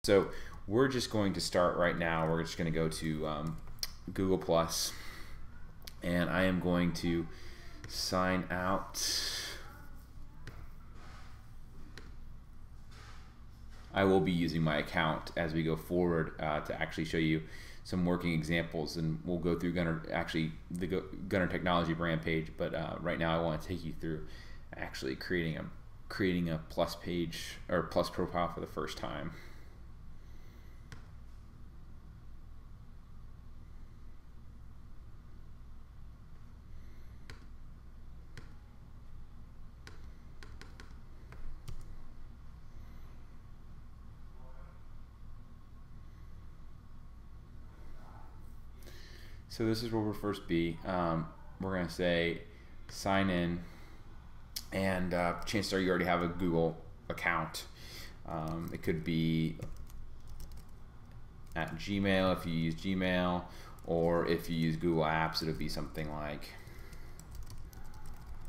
So we're just going to start right now. We're just going to go to Google Plus, and I am going to sign out. I will be using my account as we go forward to actually show you some working examples, and we'll go through Gunner, actually the Gunner Technology brand page. But right now, I want to take you through actually creating a Plus page or Plus profile for the first time. So this is where we'll first be. We're going to say sign in, and chances are you already have a Google account. It could be at Gmail if you use Gmail, or if you use Google Apps, it'll be something like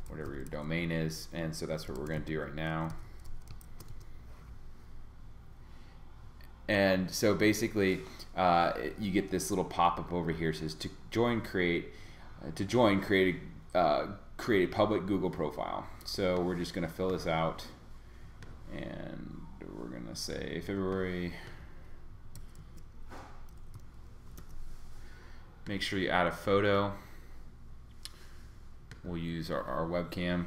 whatever your domain is. And so that's what we're going to do right now. And so basically, you get this little pop-up over here. It says to join, create a public Google profile. So we're just going to fill this out, and we're going to say February. Make sure you add a photo. We'll use our webcam.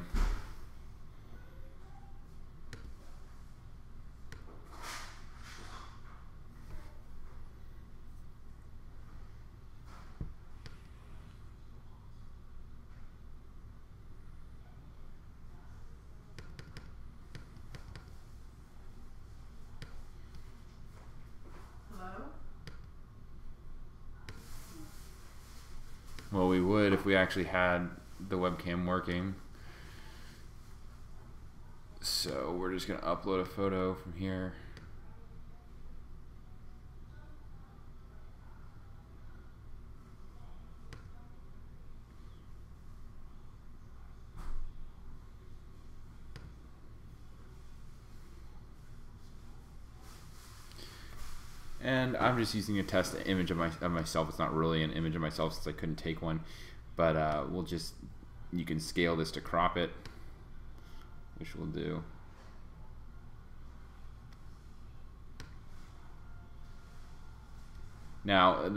Well, we would if we actually had the webcam working. So we're just going to upload a photo from here. And I'm just using a test image of myself. It's not really an image of myself since I couldn't take one, but you can scale this to crop it, which we'll do. Now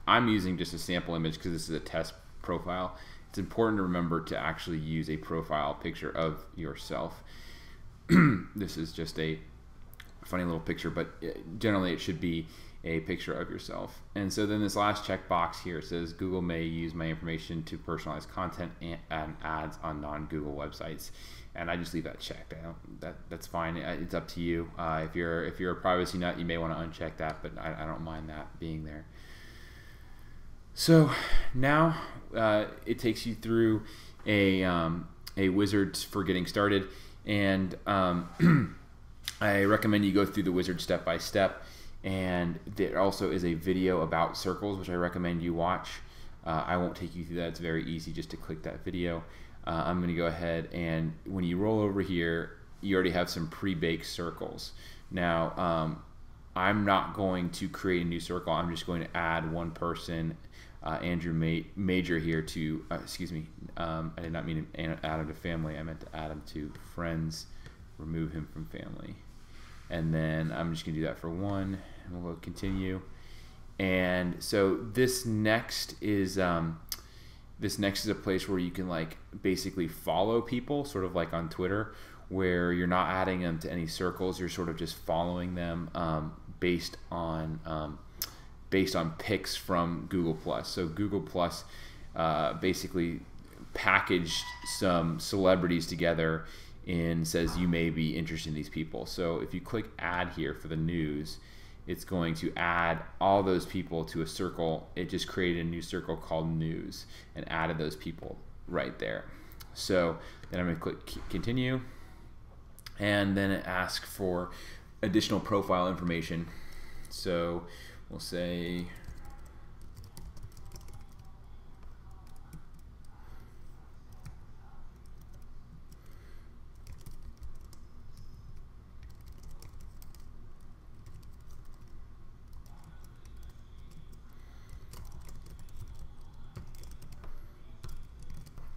I'm using just a sample image because this is a test profile. It's important to remember to actually use a profile picture of yourself. This is just a funny little picture, but generally it should be a picture of yourself. And so then this last checkbox here says Google may use my information to personalize content and ads on non-Google websites, and I just leave that checked. That's fine. It's up to you. If you're a privacy nut, you may want to uncheck that, but I don't mind that being there. So now it takes you through a wizard for getting started, and I recommend you go through the wizard step by step, and there also is a video about circles which I recommend you watch. I won't take you through that. It's very easy just to click that video. I'm going to go ahead, and when you roll over here, you already have some pre-baked circles. Now I'm not going to create a new circle. I'm just going to add one person, Andrew Major here to excuse me, I did not mean to add him to family. I meant to add him to friends, remove him from family. And then I'm just gonna do that for one, and we'll continue. And so this next is a place where you can like basically follow people, sort of like on Twitter, where you're not adding them to any circles. You're sort of just following them based on picks from Google Plus. So Google Plus basically packaged some celebrities together and says you may be interested in these people. So if you click add here for the news, it's going to add all those people to a circle. It just created a new circle called news and added those people right there. So then I'm going to click continue, and then it asks for additional profile information. So we'll say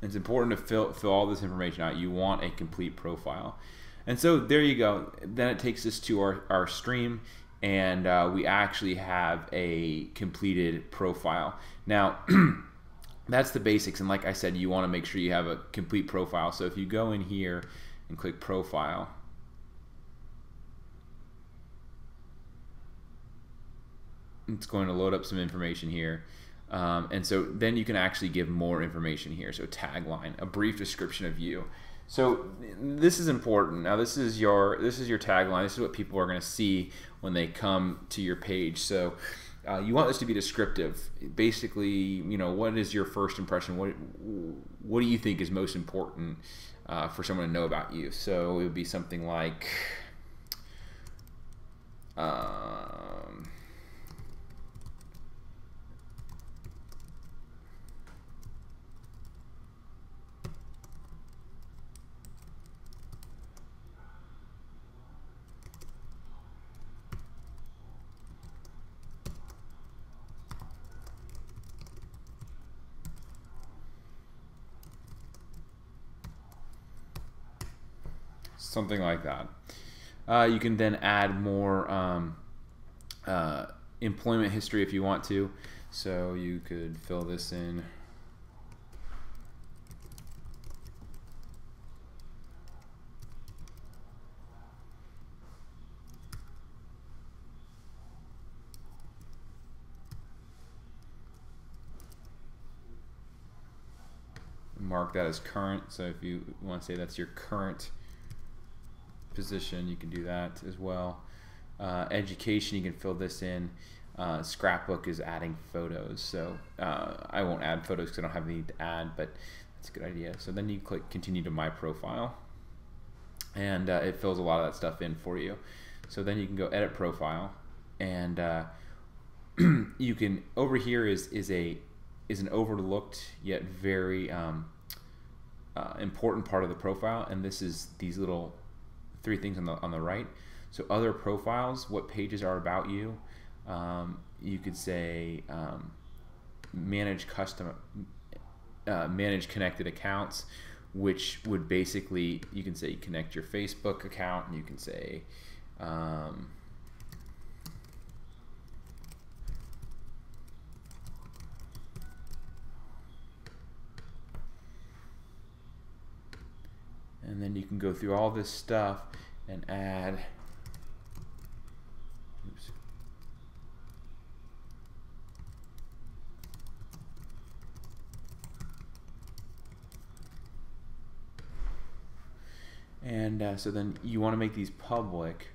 It's important to fill all this information out. You want a complete profile. And so there you go. Then it takes us to our stream, and we actually have a completed profile. Now, that's the basics. And like I said, you want to make sure you have a complete profile. So if you go in here and click profile, it's going to load up some information here. And so then you can actually give more information here. So tagline, a brief description of you. So this is important. Now this is your tagline. This is what people are going to see when they come to your page. So you want this to be descriptive. Basically, you know, what is your first impression? What do you think is most important for someone to know about you? So it would be something like something like that. You can then add more employment history if you want to. So you could fill this in. Mark that as current. So if you want to say that's your current position, you can do that as well. Education, you can fill this in. Scrapbook is adding photos, so I won't add photos because I don't have any to add, but it's a good idea. So then you click continue to my profile, and it fills a lot of that stuff in for you. So then you can go edit profile, and you can, over here is an overlooked yet very important part of the profile, and this is these little 3 things on the right. So other profiles, what pages are about you. You could say manage connected accounts, which would basically, you can say connect your Facebook account, and you can say and then you can go through all this stuff and add, oops, and so then you want to make these public,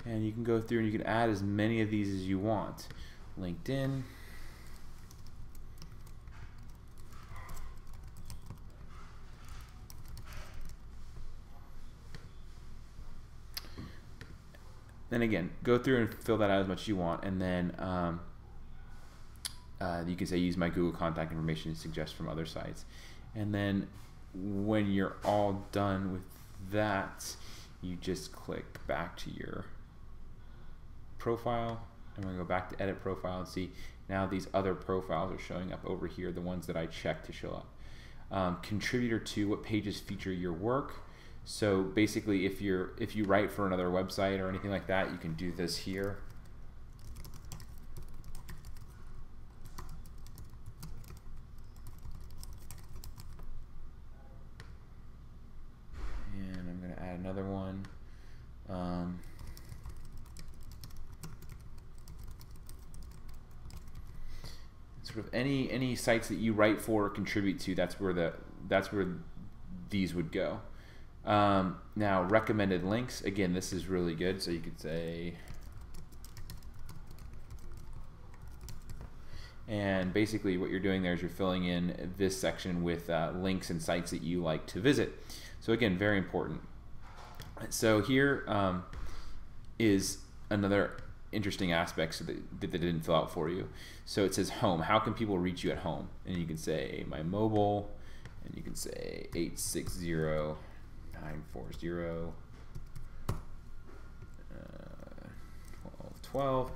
and you can go through and you can add as many of these as you want. LinkedIn, then again, go through and fill that out as much as you want, and then you can say use my Google contact information to suggest from other sites. And then when you're all done with that, you just click back to your profile, and we're going to go back to edit profile and see now these other profiles are showing up over here, the ones that I checked to show up. Contributor to, what pages feature your work. So basically, if you write for another website or anything like that, you can do this here. And I'm going to add another one. Sort of any sites that you write for or contribute to, that's where these would go. Now, recommended links, again, this is really good. So you could say, and basically what you're doing there is you're filling in this section with links and sites that you like to visit. So again, very important. So here is another interesting aspect that they didn't fill out for you. So it says home. How can people reach you at home? And you can say my mobile, and you can say 860-940 12,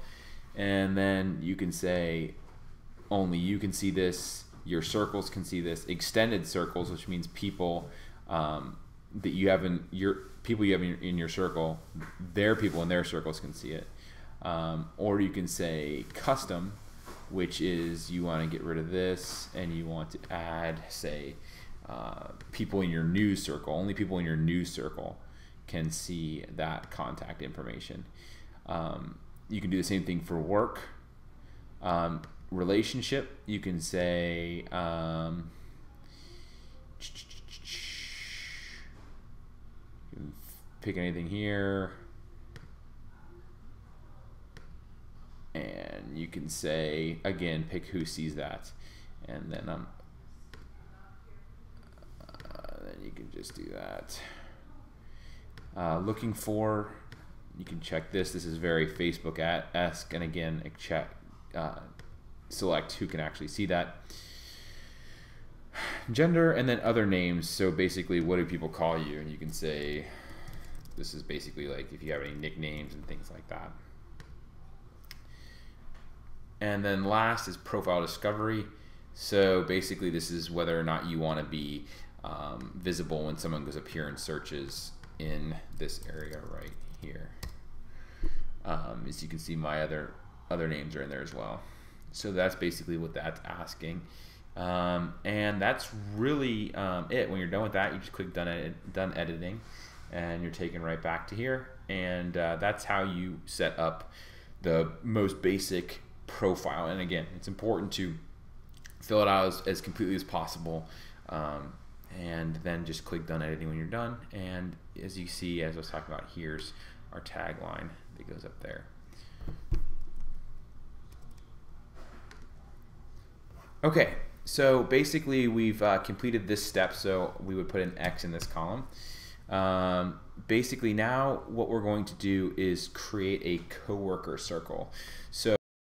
and then you can say only you can see this, Your circles can see this. Extended circles, which means people that you have in your circle, their people in their circles can see it. Or you can say custom, which is you want to get rid of this and you want to add, say, people in your news circle. Only people in your news circle can see that contact information. You can do the same thing for work. Relationship, you can say you can pick anything here, and you can say, again, pick who sees that, and then then you can just do that. Looking for, you can check this. This is very Facebook-esque, and again, check, select who can actually see that. Gender, and then other names. So basically, what do people call you? And you can say, this is basically like if you have any nicknames and things like that. And then last is profile discovery. So basically, this is whether or not you want to be visible when someone goes up here and searches in this area right here. As you can see, my other names are in there as well. So that's basically what that's asking. And that's really it. When you're done with that, you just click done editing, and you're taken right back to here. And that's how you set up the most basic profile. And again, it's important to fill it out as completely as possible, and then just click done editing when you're done. And as you see, as I was talking about, here's our tagline that goes up there. Okay, so basically we've completed this step, so we would put an X in this column. Basically now what we're going to do is create a coworker circle. So